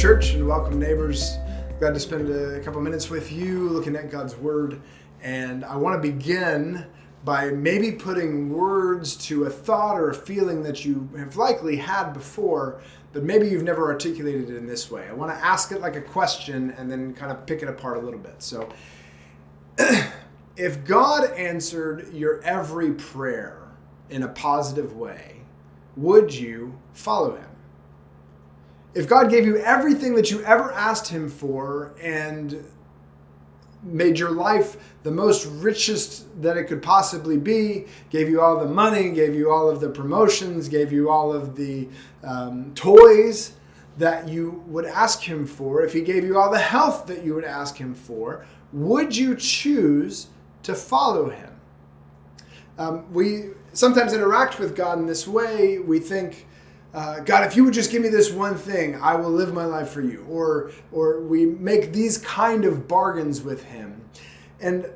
church, and welcome neighbors. Glad to spend a couple minutes with you looking at God's Word. And I want to begin by maybe putting words to a thought or a feeling that you have likely had before, but maybe you've never articulated it in this way. I want to ask it like a question and then kind of pick it apart a little bit. So, if God answered your every prayer in a positive way, would you follow him? If God gave you everything that you ever asked him for and made your life the most richest that it could possibly be, gave you all the money, gave you all of the promotions, gave you all of the toys that you would ask him for, if he gave you all the health that you would ask him for, would you choose to follow him? We sometimes interact with God in this way. We think, God, if you would just give me this one thing, I will live my life for you. Or we make these kind of bargains with him. And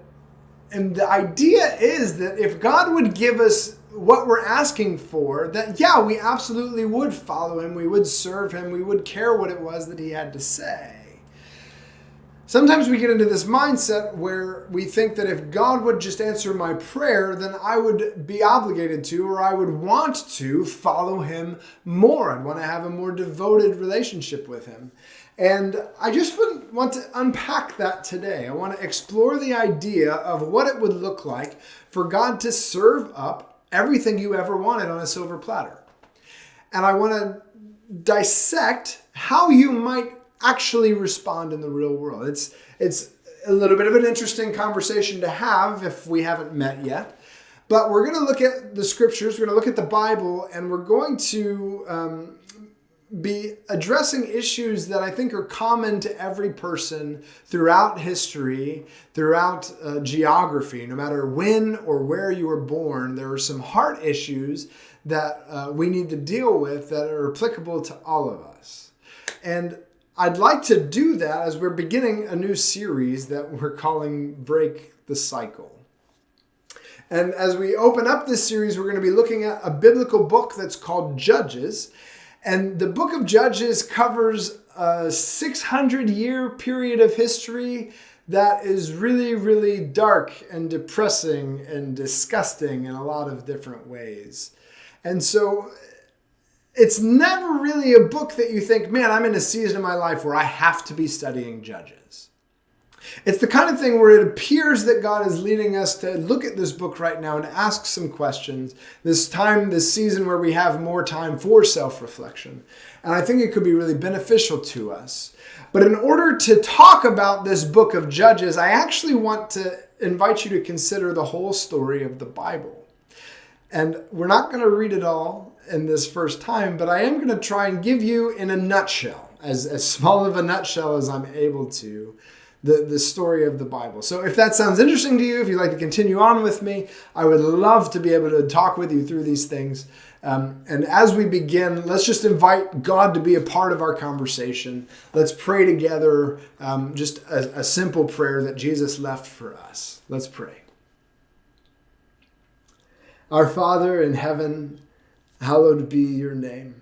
the idea is that if God would give us what we're asking for, that yeah, we absolutely would follow him, we would serve him, we would care what it was that he had to say. Sometimes we get into this mindset where we think that if God would just answer my prayer, then I would be obligated to, or I would want to follow him more. I'd want to have a more devoted relationship with him. And I just want to unpack that today. I want to explore the idea of what it would look like for God to serve up everything you ever wanted on a silver platter. And I want to dissect how you might actually respond in the real world. It's a little bit of an interesting conversation to have if we haven't met yet. But we're going to look at the scriptures, we're going to look at the Bible, and we're going to be addressing issues that I think are common to every person throughout history, throughout geography. No matter when or where you were born, there are some heart issues that we need to deal with that are applicable to all of us. And I'd like to do that as we're beginning a new series that we're calling Break the Cycle. And as we open up this series, we're going to be looking at a biblical book that's called Judges. And the book of Judges covers a 600-year period of history that is really, really dark and depressing and disgusting in a lot of different ways. And so it's never really a book that you think, man, I'm in a season of my life where I have to be studying Judges. It's the kind of thing where it appears that God is leading us to look at this book right now and ask some questions. This season where we have more time for self-reflection. And I think it could be really beneficial to us. But in order to talk about this book of Judges, I actually want to invite you to consider the whole story of the Bible. And we're not going to read it all in this first time, but I am going to try and give you in a nutshell, as small of a nutshell as I'm able to, the story of the Bible. So if that sounds interesting to you, if you'd like to continue on with me, I would love to be able to talk with you through these things. And as we begin, let's just invite God to be a part of our conversation. Let's pray together, just a simple prayer that Jesus left for us. Let's pray. Our Father in heaven, hallowed be your name.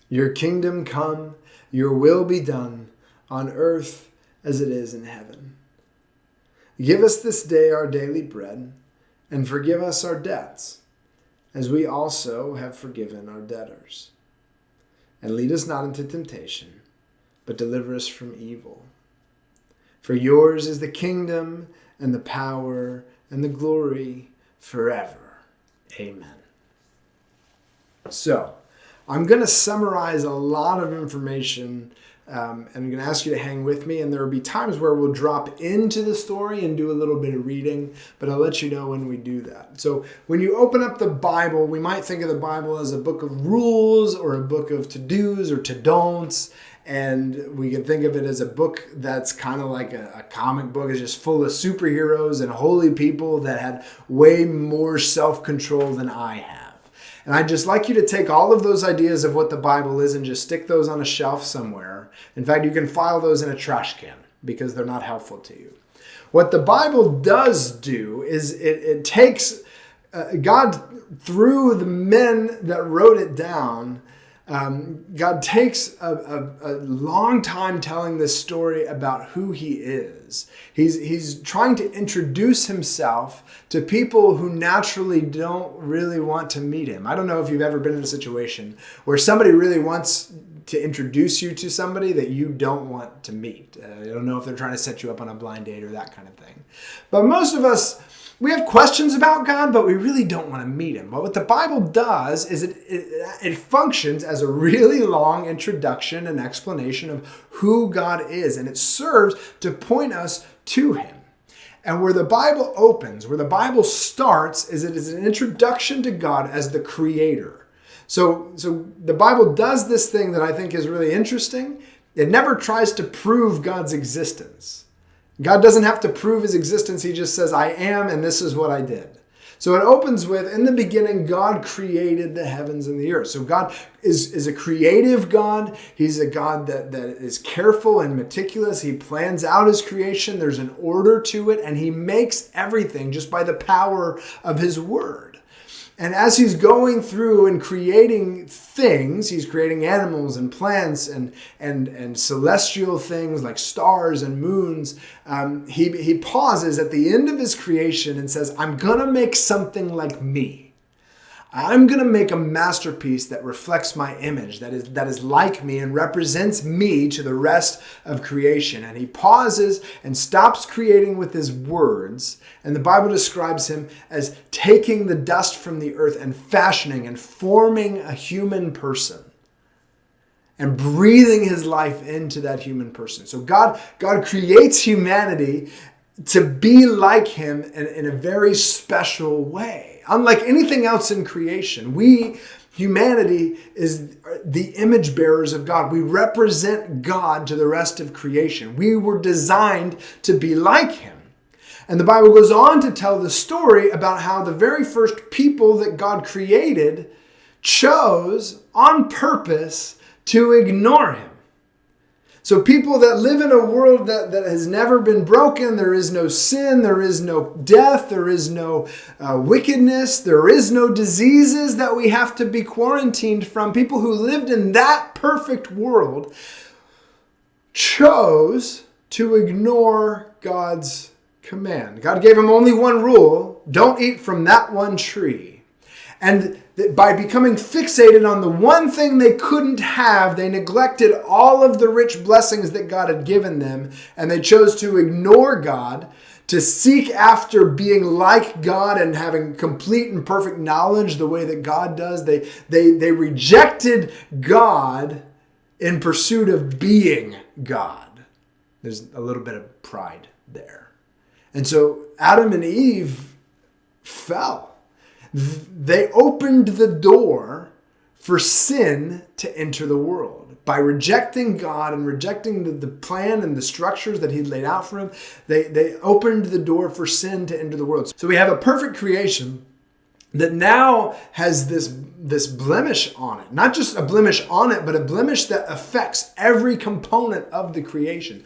Your kingdom come, your will be done on earth as it is in heaven. Give us this day our daily bread, and forgive us our debts, as we also have forgiven our debtors. And lead us not into temptation, but deliver us from evil. For yours is the kingdom and the power and the glory forever. Amen. So, I'm going to summarize a lot of information and I'm going to ask you to hang with me, and there will be times where we'll drop into the story and do a little bit of reading, but I'll let you know when we do that. So when you open up the Bible, we might think of the Bible as a book of rules or a book of to-dos or to-don'ts, and we can think of it as a book that's kind of like a comic book. It's just full of superheroes and holy people that had way more self-control than I have. And I'd just like you to take all of those ideas of what the Bible is and just stick those on a shelf somewhere. In fact, you can file those in a trash can because they're not helpful to you. What the Bible does do is it takes God, through the men that wrote it down, God takes a long time telling this story about who he is. He's trying to introduce himself to people who naturally don't really want to meet him. I don't know if you've ever been in a situation where somebody really wants to introduce you to somebody that you don't want to meet. I don't know if they're trying to set you up on a blind date or that kind of thing. But most of us, we have questions about God, but we really don't want to meet him. But what the Bible does is it functions as a really long introduction and explanation of who God is. And it serves to point us to him. And where the Bible opens, where the Bible starts, is it is an introduction to God as the creator. So the Bible does this thing that I think is really interesting. It never tries to prove God's existence. God doesn't have to prove his existence. He just says, I am, and this is what I did. So it opens with, in the beginning, God created the heavens and the earth. So God is a creative God. He's a God that is careful and meticulous. He plans out his creation. There's an order to it, and he makes everything just by the power of his word. And as he's going through and creating things, he's creating animals and plants and celestial things like stars and moons. He pauses at the end of his creation and says, I'm going to make something like me. I'm going to make a masterpiece that reflects my image, that is like me and represents me to the rest of creation. And he pauses and stops creating with his words. And the Bible describes him as taking the dust from the earth and fashioning and forming a human person and breathing his life into that human person. So God creates humanity to be like him in a very special way. Unlike anything else in creation, humanity, is the image bearers of God. We represent God to the rest of creation. We were designed to be like him. And the Bible goes on to tell the story about how the very first people that God created chose on purpose to ignore him. So people that live in a world that has never been broken, there is no sin, there is no death, there is no wickedness, there is no diseases that we have to be quarantined from. People who lived in that perfect world chose to ignore God's command. God gave them only one rule: don't eat from that one tree. And by becoming fixated on the one thing they couldn't have, they neglected all of the rich blessings that God had given them, and they chose to ignore God, to seek after being like God and having complete and perfect knowledge the way that God does. They rejected God in pursuit of being God. There's a little bit of pride there. And so Adam and Eve fell. They opened the door for sin to enter the world. By rejecting God and rejecting the plan and the structures that he'd laid out for them, they opened the door for sin to enter the world. So we have a perfect creation that now has this blemish on it. Not just a blemish on it, but a blemish that affects every component of the creation.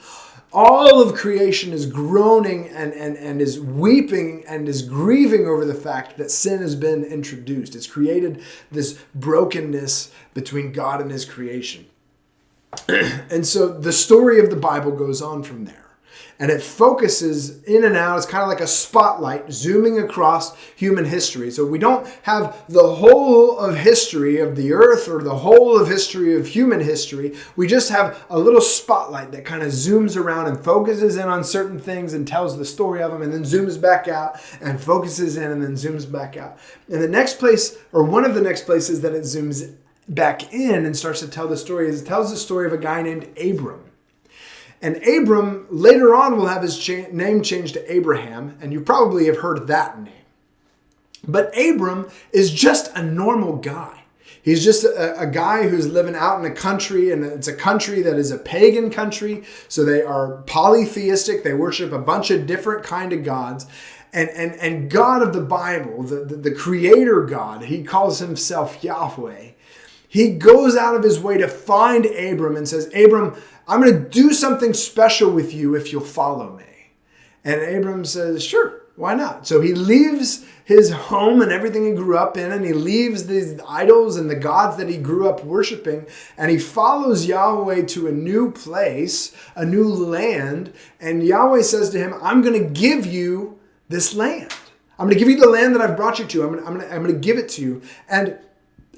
All of creation is groaning and is weeping and is grieving over the fact that sin has been introduced. It's created this brokenness between God and his creation. And so the story of the Bible goes on from there. And it focuses in and out. It's kind of like a spotlight zooming across human history. So we don't have the whole of history of the earth or the whole of history of human history. We just have a little spotlight that kind of zooms around and focuses in on certain things and tells the story of them, and then zooms back out and focuses in and then zooms back out. And the next place, or one of the next places that it zooms back in and starts to tell the story, is it tells the story of a guy named Abram. And Abram, later on, will have his name changed to Abraham, and you probably have heard that name. But Abram is just a normal guy. He's just a guy who's living out in a country, and it's a country that is a pagan country, so they are polytheistic. They worship a bunch of different kind of gods. And God of the Bible, the creator God, he calls himself Yahweh. He goes out of his way to find Abram and says, Abram, I'm going to do something special with you if you'll follow me. And Abram says, sure, Why not? So he leaves his home and everything he grew up in, and he leaves these idols and the gods that he grew up worshiping, and he follows Yahweh to a new place, a new land, and Yahweh says to him, I'm going to give you this land. I'm going to give you the land that I've brought you to. I'm going to give it to you, and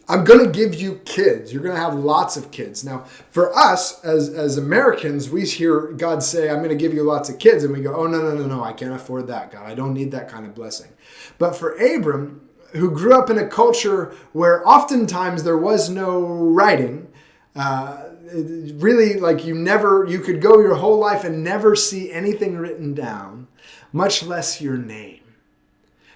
I'm going to give you kids. You're going to have lots of kids. Now, for us as Americans, we hear God say, I'm going to give you lots of kids. And we go, oh, no, I can't afford that, God. I don't need that kind of blessing. But for Abram, who grew up in a culture where oftentimes there was no writing, really like you could go your whole life and never see anything written down, much less your name.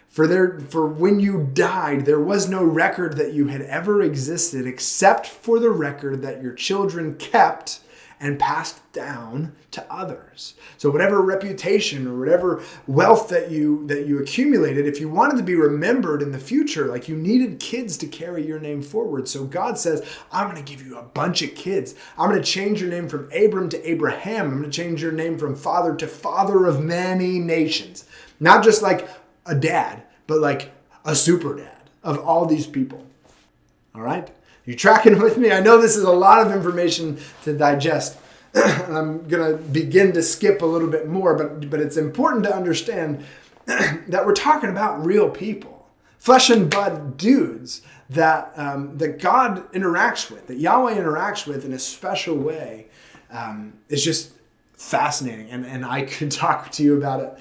For when you died, there was no record that you had ever existed except for the record that your children kept and passed down to others. So whatever reputation or whatever wealth that you accumulated, if you wanted to be remembered in the future, like you needed kids to carry your name forward. So God says, I'm going to give you a bunch of kids. I'm going to change your name from Abram to Abraham. I'm going to change your name from father to father of many nations. Not just like a dad, but like a super dad of all these people. All right? You tracking with me? I know this is a lot of information to digest. I'm going to begin to skip a little bit more, but it's important to understand that we're talking about real people, flesh and blood dudes that God interacts with, that Yahweh interacts with in a special way. It's just fascinating, and I could talk to you about it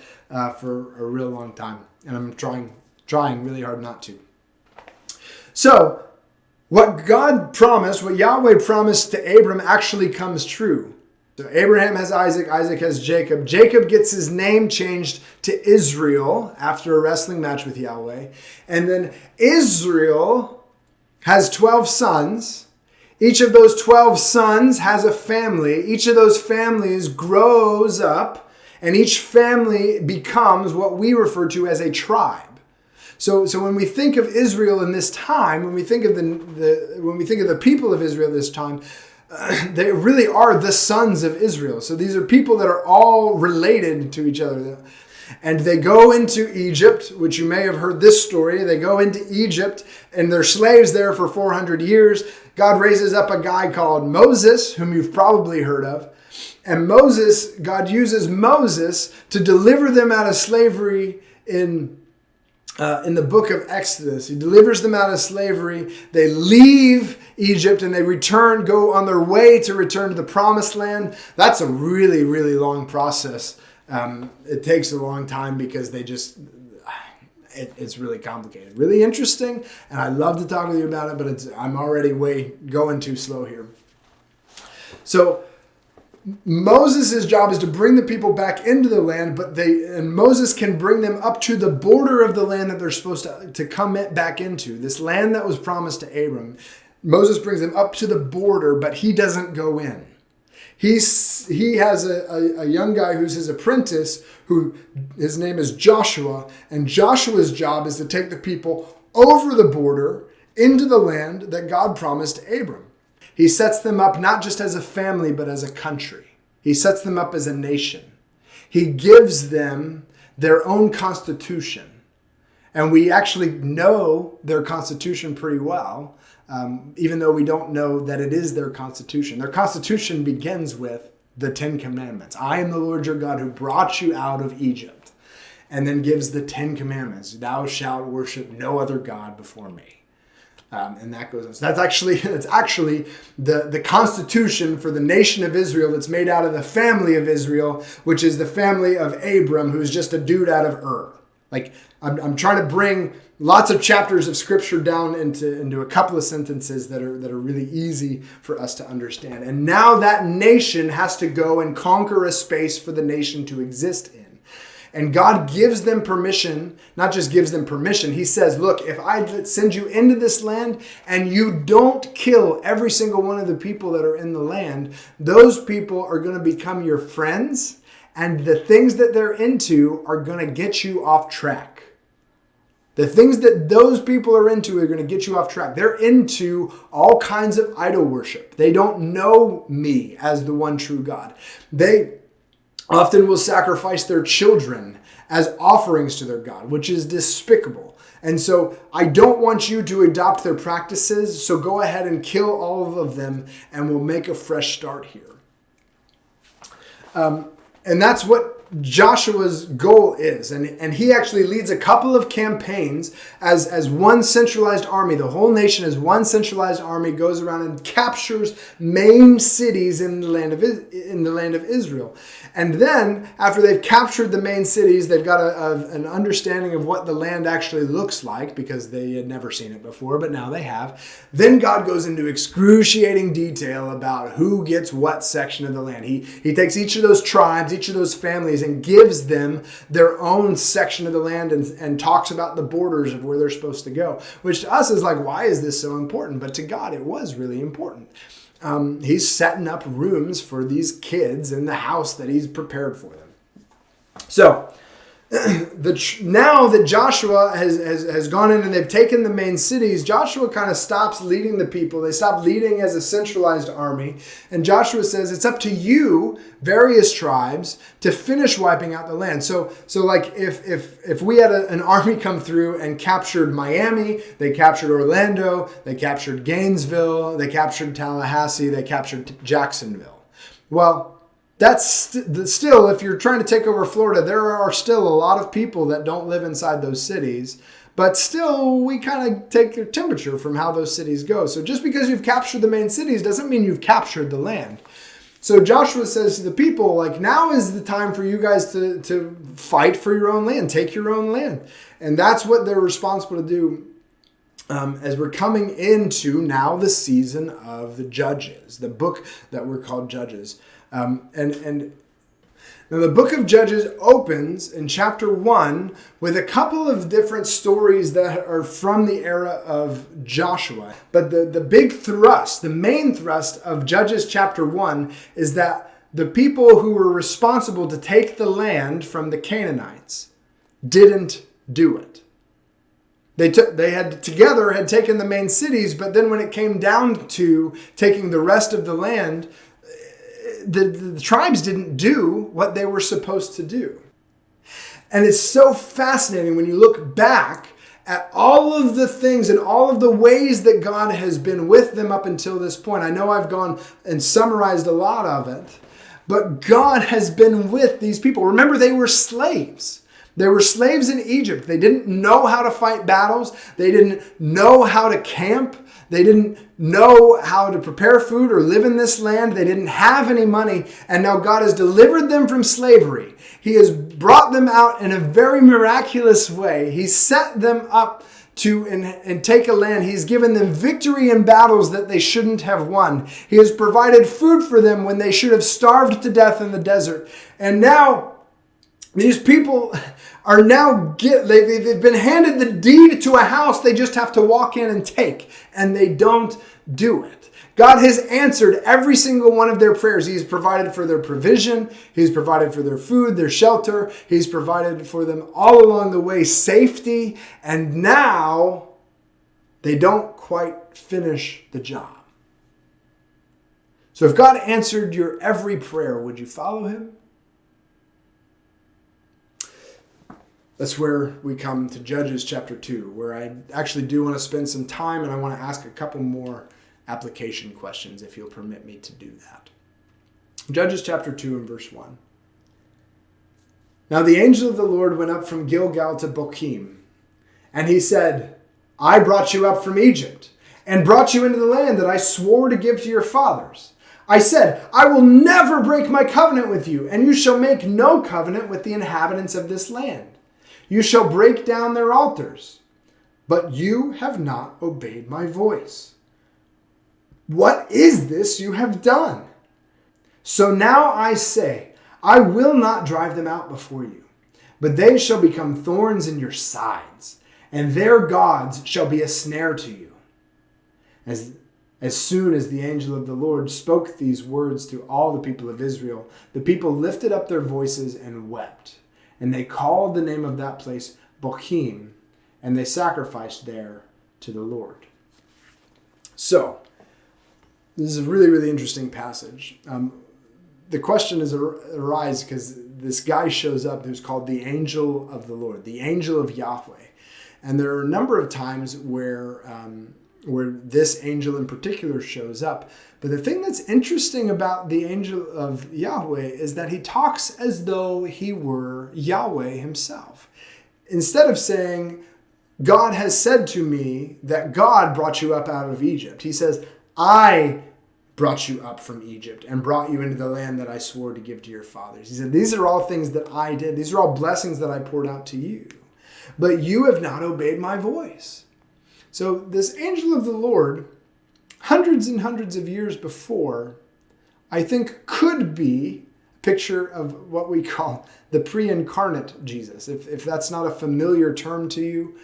for a real long time, and I'm trying really hard not to. So, what God promised, what Yahweh promised to Abram actually comes true. So Abraham has Isaac, Isaac has Jacob. Jacob gets his name changed to Israel after a wrestling match with Yahweh. And then Israel has 12 sons. Each of those 12 sons has a family. Each of those families grows up, and each family becomes what we refer to as a tribe. So when we think of Israel in this time, when we think of the people of Israel this time, they really are the sons of Israel. So these are people that are all related to each other. And they go into Egypt, which you may have heard this story. They go into Egypt and they're slaves there for 400 years. God raises up a guy called Moses, whom you've probably heard of. And God uses Moses to deliver them out of slavery in the book of Exodus. He delivers them out of slavery. They leave Egypt and they go on their way to return to the promised land. That's a really, really long process. It takes a long time because it's really complicated, really interesting. And I'd love to talk with you about it, but I'm already going too slow here. So Moses' job is to bring the people back into the land, and Moses can bring them up to the border of the land that they're supposed to come back into, this land that was promised to Abram. Moses brings them up to the border, but he doesn't go in. He has a young guy who's his apprentice, who his name is Joshua, and Joshua's job is to take the people over the border into the land that God promised to Abram. He sets them up not just as a family, but as a country. He sets them up as a nation. He gives them their own constitution. And we actually know their constitution pretty well, even though we don't know that it is their constitution. Their constitution begins with the 10 Commandments. I am the Lord your God who brought you out of Egypt. And then gives the 10 Commandments. Thou shalt worship no other God before me. And that goes on. So that's actually the constitution for the nation of Israel that's made out of the family of Israel, which is the family of Abram, who's just a dude out of Ur. Like I'm trying to bring lots of chapters of scripture down into a couple of sentences that are really easy for us to understand. And now that nation has to go and conquer a space for the nation to exist in. And God gives them permission, not just gives them permission. He says, look, if I send you into this land and you don't kill every single one of the people that are in the land, those people are going to become your friends. And the things that they're into are going to get you off track. The things that those people are into are going to get you off track. They're into all kinds of idol worship. They don't know me as the one true God. They often will sacrifice their children as offerings to their God, which is despicable. And so I don't want you to adopt their practices, so go ahead and kill all of them, and we'll make a fresh start here. And that's what Joshua's goal is. And he actually leads a couple of campaigns as one centralized army. The whole nation as one centralized army goes around and captures main cities in the land of Israel. And then after they've captured the main cities, they've got an understanding of what the land actually looks like, because they had never seen it before, but now they have. Then God goes into excruciating detail about who gets what section of the land. He takes each of those tribes, each of those families, and gives them their own section of the land and talks about the borders of where they're supposed to go, which to us is like, why is this so important? But to God, it was really important. He's setting up rooms for these kids in the house that he's prepared for them. So now that Joshua has gone in and they've taken the main cities, Joshua kind of stops leading the people. They stop leading as a centralized army. And Joshua says, it's up to you, various tribes, to finish wiping out the land. So like if we had an army come through and captured Miami, they captured Orlando, they captured Gainesville, they captured Tallahassee, they captured Jacksonville. Well, that's still, if you're trying to take over Florida, there are still a lot of people that don't live inside those cities. But still, we kind of take their temperature from how those cities go. So just because you've captured the main cities doesn't mean you've captured the land. So Joshua says to the people, like, now is the time for you guys to fight for your own land, take your own land. And that's what they're responsible to do as we're coming into now the season of the Judges, the book that we're called Judges. And now the book of Judges opens in chapter 1 with a couple of different stories that are from the era of Joshua. But the big thrust, the main thrust of Judges chapter 1 is that the people who were responsible to take the land from the Canaanites didn't do it. They had taken the main cities, but then when it came down to taking the rest of the land, the tribes didn't do what they were supposed to do. And it's so fascinating when you look back at all of the things and all of the ways that God has been with them up until this point. I know I've gone and summarized a lot of it, but God has been with these people. Remember, they were slaves. They were slaves in Egypt. They didn't know how to fight battles. They didn't know how to camp. They didn't know how to prepare food or live in this land. They didn't have any money. And now God has delivered them from slavery. He has brought them out in a very miraculous way. He set them up to and take a land. He's given them victory in battles that they shouldn't have won. He has provided food for them when they should have starved to death in the desert. And now these people are they've been handed the deed to a house they just have to walk in and take, and they don't do it. God has answered every single one of their prayers. He's provided for their provision. He's provided for their food, their shelter. He's provided for them all along the way safety, and now they don't quite finish the job. So if God answered your every prayer, would you follow him? That's where we come to Judges chapter 2, where I actually do want to spend some time, and I want to ask a couple more application questions, if you'll permit me to do that. Judges chapter 2 and verse 1. Now the angel of the Lord went up from Gilgal to Bochim, and he said, I brought you up from Egypt, and brought you into the land that I swore to give to your fathers. I said, I will never break my covenant with you, and you shall make no covenant with the inhabitants of this land. You shall break down their altars, but you have not obeyed my voice. What is this you have done? So now I say, I will not drive them out before you, but they shall become thorns in your sides, and their gods shall be a snare to you. As soon as the angel of the Lord spoke these words to all the people of Israel, the people lifted up their voices and wept. And they called the name of that place Bochim, and they sacrificed there to the Lord. So, this is a really, really interesting passage. the question arises because this guy shows up who's called the angel of the Lord, the angel of Yahweh. And there are a number of times where this angel in particular shows up. But the thing that's interesting about the angel of Yahweh is that he talks as though he were Yahweh himself. Instead of saying, God has said to me that God brought you up out of Egypt, he says, I brought you up from Egypt and brought you into the land that I swore to give to your fathers. He said, these are all things that I did. These are all blessings that I poured out to you. But you have not obeyed my voice. So this angel of the Lord, hundreds and hundreds of years before, I think could be a picture of what we call the pre-incarnate Jesus. If that's not a familiar term to you,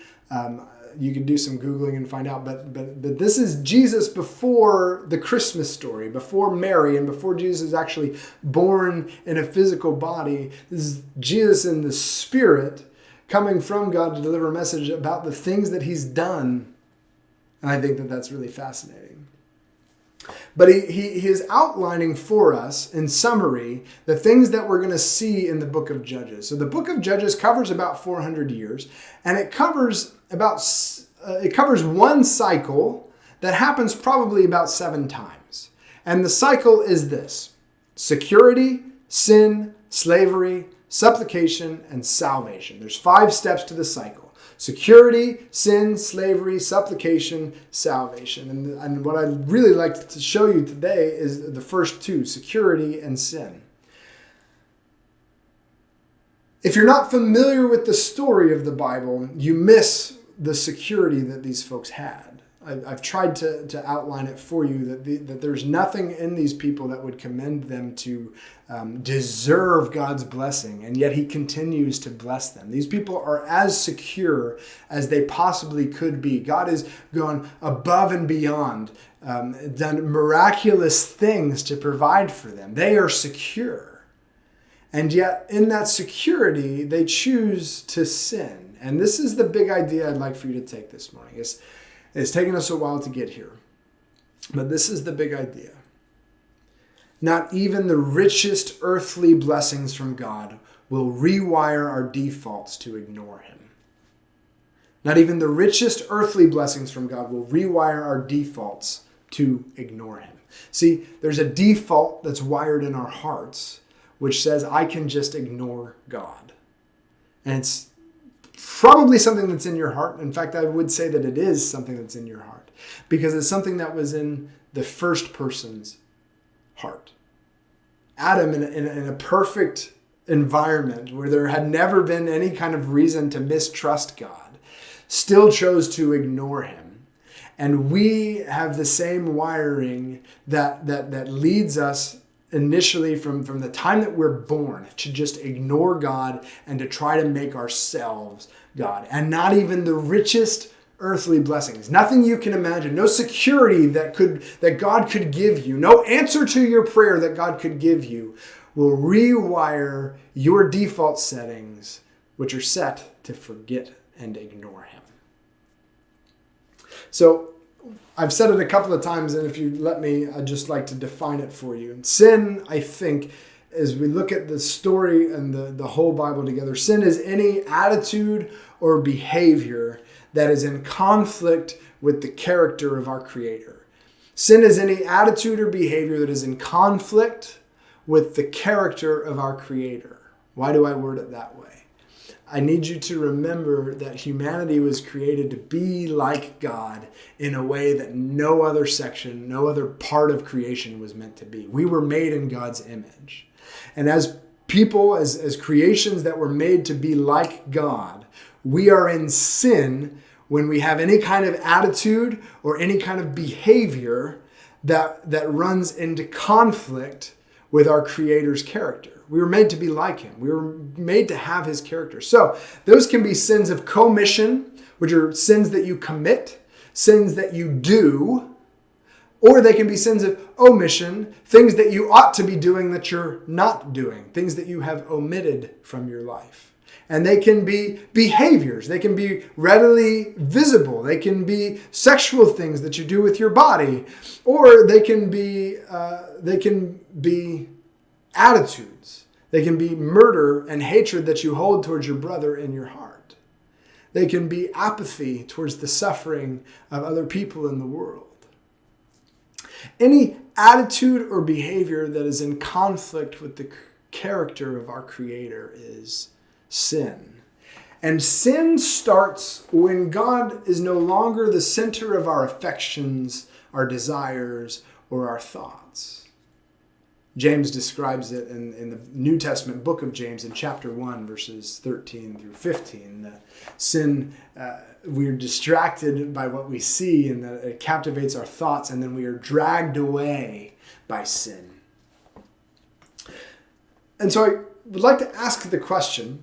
you can do some Googling and find out. But this is Jesus before the Christmas story, before Mary, and before Jesus is actually born in a physical body. This is Jesus in the Spirit coming from God to deliver a message about the things that he's done. And I think that that's really fascinating. But he is outlining for us, in summary, the things that we're going to see in the book of Judges. So the book of Judges covers about 400 years, and it covers one cycle that happens probably about 7 times. And the cycle is this: security, sin, slavery, supplication, and salvation. There's 5 steps to the cycle: security, sin, slavery, supplication, salvation. And what I'd really like to show you today is the first 2, security and sin. If you're not familiar with the story of the Bible, you miss the security that these folks had. I've tried to outline it for you, that there's nothing in these people that would commend them to deserve God's blessing, and yet he continues to bless them. These people are as secure as they possibly could be. God has gone above and beyond, done miraculous things to provide for them. They are secure. And yet in that security, they choose to sin. And this is the big idea I'd like for you to take this morning. It's taken us a while to get here, but this is the big idea. Not even the richest earthly blessings from God will rewire our defaults to ignore him. Not even the richest earthly blessings from God will rewire our defaults to ignore him. See, there's a default that's wired in our hearts, which says, I can just ignore God. And it's probably something that's in your heart. In fact, I would say that it is something that's in your heart, because it's something that was in the first person's heart. Adam, in a perfect environment where there had never been any kind of reason to mistrust God, still chose to ignore him. And we have the same wiring that leads us initially from the time that we're born to just ignore God and to try to make ourselves God. And not even the richest earthly blessings, nothing you can imagine, no security that God could give you, no answer to your prayer that God could give you, will rewire your default settings, which are set to forget and ignore him. So I've said it a couple of times, and if you let me, I'd just like to define it for you. Sin, I think, as we look at the story and the whole Bible together, sin is any attitude or behavior that is in conflict with the character of our Creator. Sin is any attitude or behavior that is in conflict with the character of our Creator. Why do I word it that way? I need you to remember that humanity was created to be like God in a way that no other section, no other part of creation was meant to be. We were made in God's image. And as people, as creations that were made to be like God, we are in sin when we have any kind of attitude or any kind of behavior that runs into conflict with our Creator's character. We were made to be like him. We were made to have his character. So those can be sins of commission, which are sins that you commit, sins that you do, or they can be sins of omission, things that you ought to be doing that you're not doing, things that you have omitted from your life. And they can be behaviors. They can be readily visible. They can be sexual things that you do with your body, or they can be attitudes. They can be murder and hatred that you hold towards your brother in your heart. They can be apathy towards the suffering of other people in the world. Any attitude or behavior that is in conflict with the character of our Creator is sin. And sin starts when God is no longer the center of our affections, our desires, or our thoughts. James describes it in the New Testament book of James in chapter 1, verses 13 through 15. That sin, we're distracted by what we see and that it captivates our thoughts, and then we are dragged away by sin. And so I would like to ask the question,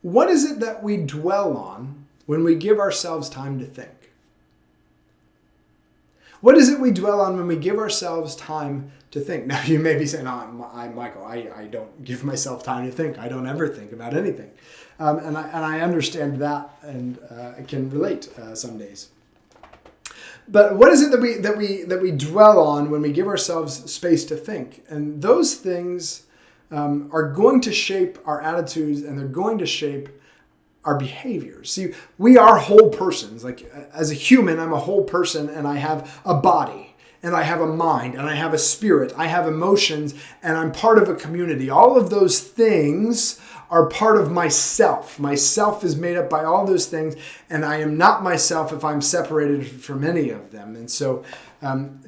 what is it that we dwell on when we give ourselves time to think? What is it we dwell on when we give ourselves time to think? Now, you may be saying, Michael, I don't give myself time to think. I don't ever think about anything. And I understand that, and I can relate some days. But what is it that we dwell on when we give ourselves space to think? And those things are going to shape our attitudes, and they're going to shape our behaviors. See, we are whole persons. Like, as a human, I'm a whole person, and I have a body, and I have a mind, and I have a spirit, I have emotions, and I'm part of a community. All of those things are part of myself. Myself is made up by all those things, and I am not myself if I'm separated from any of them. And so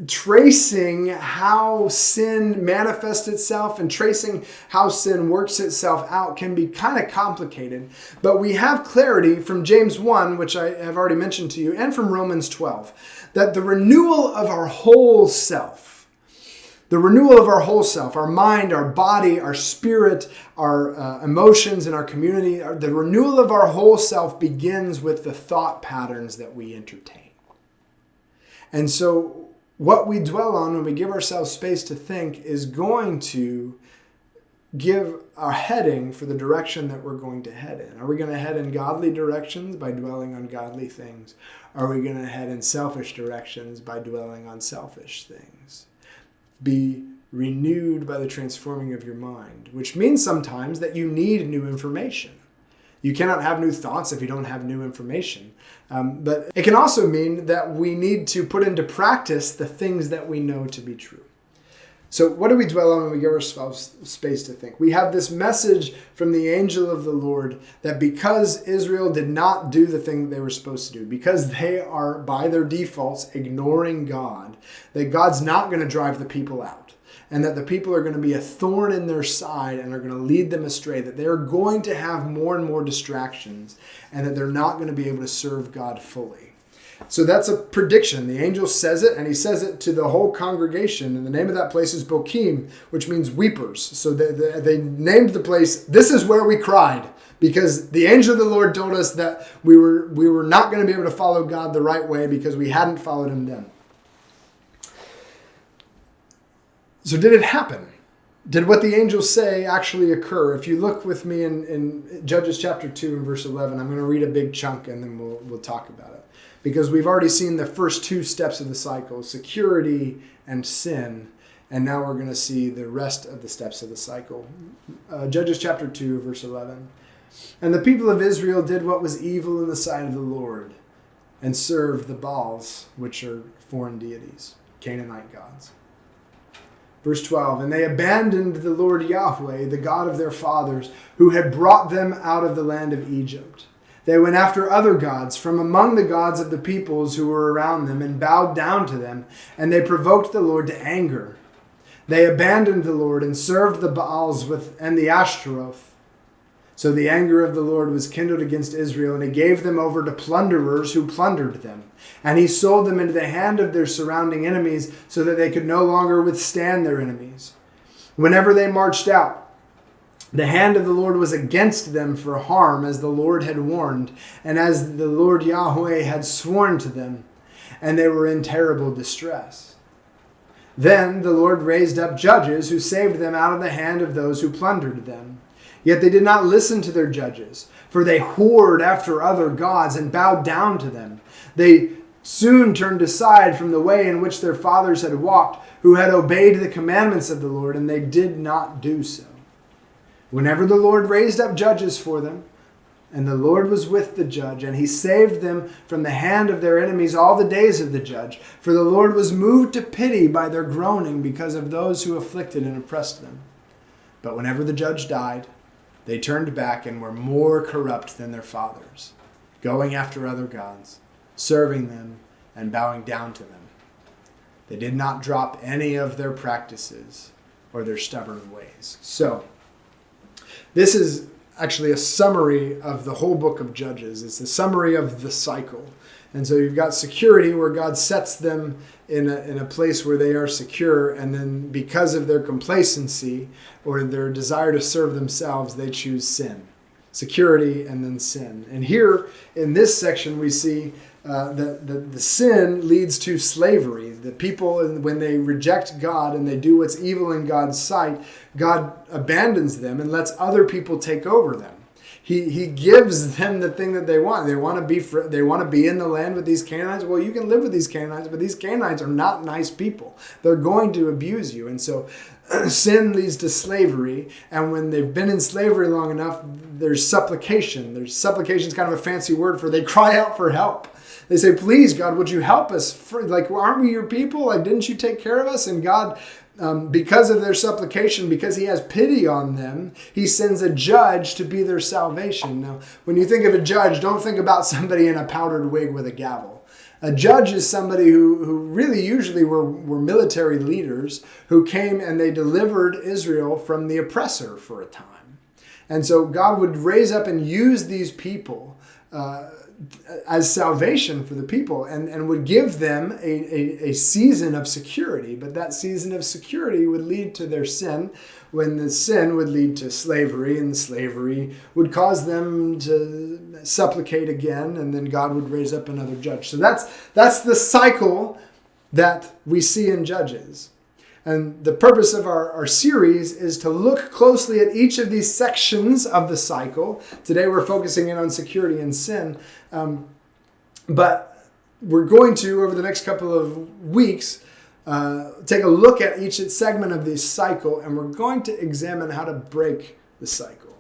tracing how sin manifests itself and tracing how sin works itself out can be kind of complicated. But we have clarity from James 1, which I have already mentioned to you, and from Romans 12, that the renewal of our whole self, our mind, our body, our spirit, our emotions, and our community, the renewal of our whole self begins with the thought patterns that we entertain. And so what we dwell on when we give ourselves space to think is going to give our heading for the direction that we're going to head in. Are we going to head in godly directions by dwelling on godly things? Are we going to head in selfish directions by dwelling on selfish things? Be renewed by the transforming of your mind, which means sometimes that you need new information. You cannot have new thoughts if you don't have new information. But it can also mean that we need to put into practice the things that we know to be true. So what do we dwell on when we give ourselves space to think? We have this message from the angel of the Lord that because Israel did not do the thing that they were supposed to do, because they are, by their defaults, ignoring God, that God's not going to drive the people out, and that the people are going to be a thorn in their side and are going to lead them astray, that they're going to have more and more distractions, and that they're not going to be able to serve God fully. So that's a prediction. The angel says it, and he says it to the whole congregation. And the name of that place is Bokim, which means weepers. So they named the place, "This is where we cried," because the angel of the Lord told us that we were not going to be able to follow God the right way because we hadn't followed him then. So did it happen? Did what the angels say actually occur? If you look with me in Judges chapter 2 and verse 11, I'm going to read a big chunk and then we'll talk about it. Because we've already seen the first two steps of the cycle, security and sin, and now we're going to see the rest of the steps of the cycle. Judges chapter 2, verse 11. And the people of Israel did what was evil in the sight of the Lord, and served the Baals, which are foreign deities, Canaanite gods. Verse 12, and they abandoned the Lord Yahweh, the God of their fathers, who had brought them out of the land of Egypt. They went after other gods from among the gods of the peoples who were around them and bowed down to them, and they provoked the Lord to anger. They abandoned the Lord and served the Baals and the Ashtaroth. So the anger of the Lord was kindled against Israel, and he gave them over to plunderers who plundered them. And he sold them into the hand of their surrounding enemies so that they could no longer withstand their enemies. Whenever they marched out, the hand of the Lord was against them for harm, as the Lord had warned, and as the Lord Yahweh had sworn to them, and they were in terrible distress. Then the Lord raised up judges who saved them out of the hand of those who plundered them. Yet they did not listen to their judges, for they whored after other gods and bowed down to them. They soon turned aside from the way in which their fathers had walked, who had obeyed the commandments of the Lord, and they did not do so. Whenever the Lord raised up judges for them, and the Lord was with the judge, and he saved them from the hand of their enemies all the days of the judge. For the Lord was moved to pity by their groaning because of those who afflicted and oppressed them. But whenever the judge died, they turned back and were more corrupt than their fathers, going after other gods, serving them and bowing down to them. They did not drop any of their practices or their stubborn ways. So, this is actually a summary of the whole book of Judges. It's a summary of the cycle. And so you've got security, where God sets them in a place where they are secure, and then because of their complacency or their desire to serve themselves, they choose sin. Security and then sin. And here in this section we see that the sin leads to slavery. The people, when they reject God and they do what's evil in God's sight, God abandons them and lets other people take over them. He gives them the thing that they want. They want to be in the land with these Canaanites. Well, you can live with these Canaanites, but these Canaanites are not nice people. They're going to abuse you. And so sin leads to slavery. And when they've been in slavery long enough, there's supplication. Supplication is kind of a fancy word for they cry out for help. They say, please, God, would you help us? Aren't we your people? Didn't you take care of us? And God, because of their supplication, because he has pity on them, he sends a judge to be their salvation. Now, when you think of a judge, don't think about somebody in a powdered wig with a gavel. A judge is somebody who really usually were military leaders who came and they delivered Israel from the oppressor for a time. And so God would raise up and use these people as salvation for the people, and would give them a season of security. But that season of security would lead to their sin, when the sin would lead to slavery, and the slavery would cause them to supplicate again, and then God would raise up another judge. So that's the cycle that we see in Judges. And the purpose of our series is to look closely at each of these sections of the cycle. Today we're focusing in on security and sin. But we're going to, over the next couple of weeks, take a look at each segment of this cycle, and we're going to examine how to break the cycle.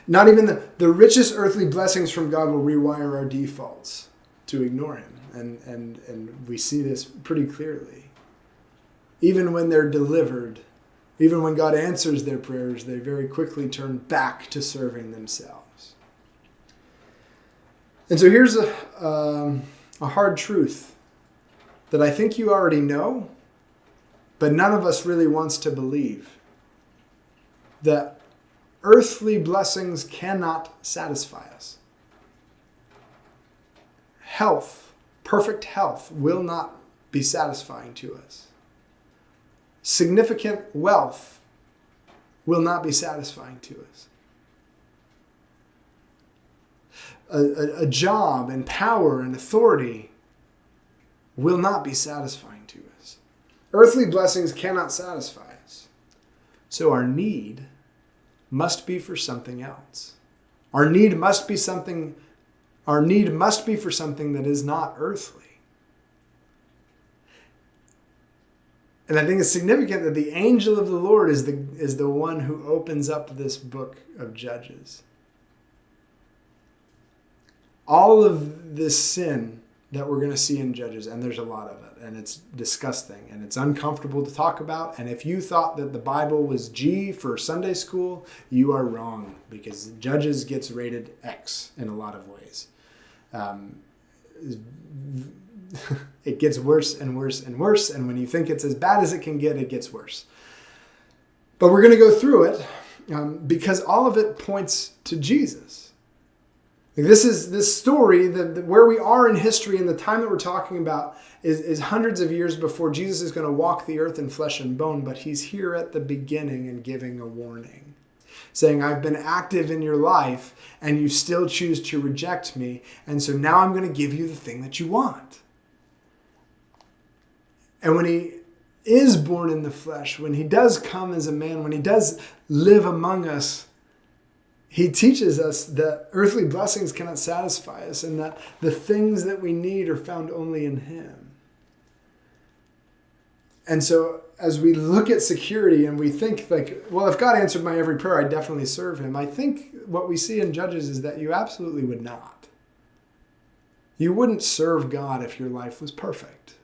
Not even the richest earthly blessings from God will rewire our defaults to ignore him. And we see this pretty clearly. Even when they're delivered, even when God answers their prayers, they very quickly turn back to serving themselves. And so here's a hard truth that I think you already know, but none of us really wants to believe. That earthly blessings cannot satisfy us. Perfect health will not be satisfying to us. Significant wealth will not be satisfying to us. A job and power and authority will not be satisfying to us. Earthly blessings cannot satisfy us. So our need must be for something else. Our need must be for something that is not earthly. And I think it's significant that the angel of the Lord is the one who opens up this book of Judges. All of this sin that we're going to see in Judges, and there's a lot of it, and it's disgusting, and it's uncomfortable to talk about, and if you thought that the Bible was G for Sunday school, you are wrong, because Judges gets rated X in a lot of ways. It gets worse and worse and worse, and when you think it's as bad as it can get, it gets worse. But we're going to go through it because all of it points to Jesus. This story, where we are in history and the time that we're talking about is hundreds of years before Jesus is going to walk the earth in flesh and bone, but he's here at the beginning and giving a warning, saying, I've been active in your life and you still choose to reject me, and so now I'm going to give you the thing that you want. And when he is born in the flesh, when he does come as a man, when he does live among us, He teaches us that earthly blessings cannot satisfy us and that the things that we need are found only in him. And so as we look at security and we think like, well, if God answered my every prayer, I'd definitely serve him. I think what we see in Judges is that you absolutely would not. You wouldn't serve God if your life was perfect.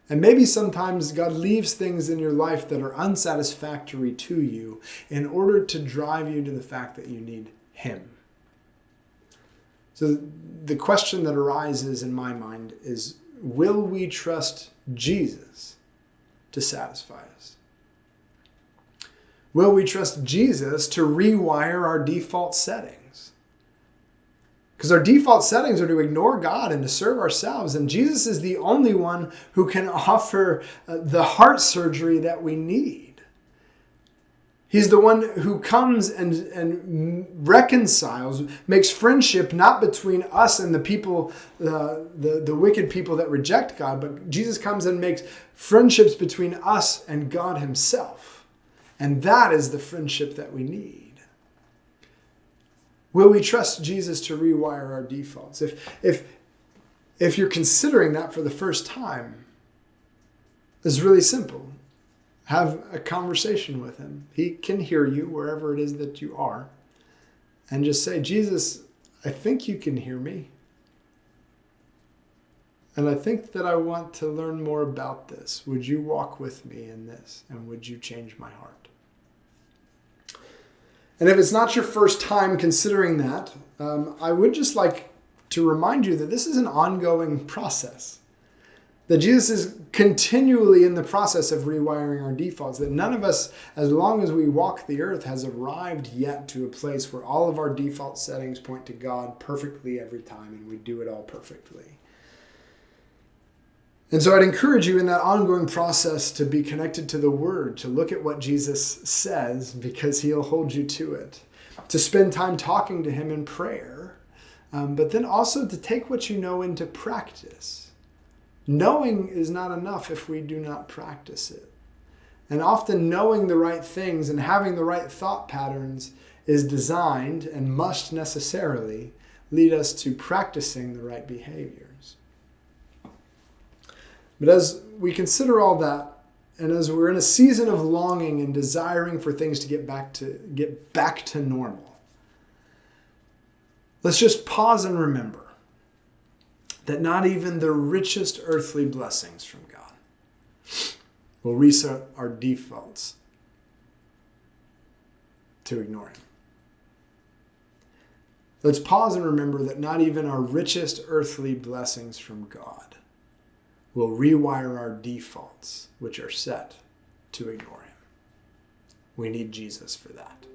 And maybe sometimes God leaves things in your life that are unsatisfactory to you in order to drive you to the fact that you need him. So the question that arises in my mind is, will we trust Jesus to satisfy us? Will we trust Jesus to rewire our default settings? Because our default settings are to ignore God and to serve ourselves. And Jesus is the only one who can offer the heart surgery that we need. He's the one who comes and reconciles, makes friendship not between us and the people, the wicked people that reject God, but Jesus comes and makes friendships between us and God himself. And that is the friendship that we need. Will we trust Jesus to rewire our defaults? If you're considering that for the first time, it's really simple. Have a conversation with him. He can hear you wherever it is that you are. And just say, Jesus, I think you can hear me. And I think that I want to learn more about this. Would you walk with me in this? And would you change my heart? And if it's not your first time considering that, I would just like to remind you that this is an ongoing process. That Jesus is continually in the process of rewiring our defaults. That none of us, as long as we walk the earth, has arrived yet to a place where all of our default settings point to God perfectly every time and we do it all perfectly. And so I'd encourage you in that ongoing process to be connected to the Word, to look at what Jesus says because he'll hold you to it, to spend time talking to him in prayer, but then also to take what you know into practice. Knowing is not enough if we do not practice it. And often knowing the right things and having the right thought patterns is designed and must necessarily lead us to practicing the right behaviors. But as we consider all that, and as we're in a season of longing and desiring for things to get back to normal, let's just pause and remember that not even the richest earthly blessings from God will reset our defaults to ignore him. Let's pause and remember that not even our richest earthly blessings from God will rewire our defaults, which are set to ignore him. We need Jesus for that.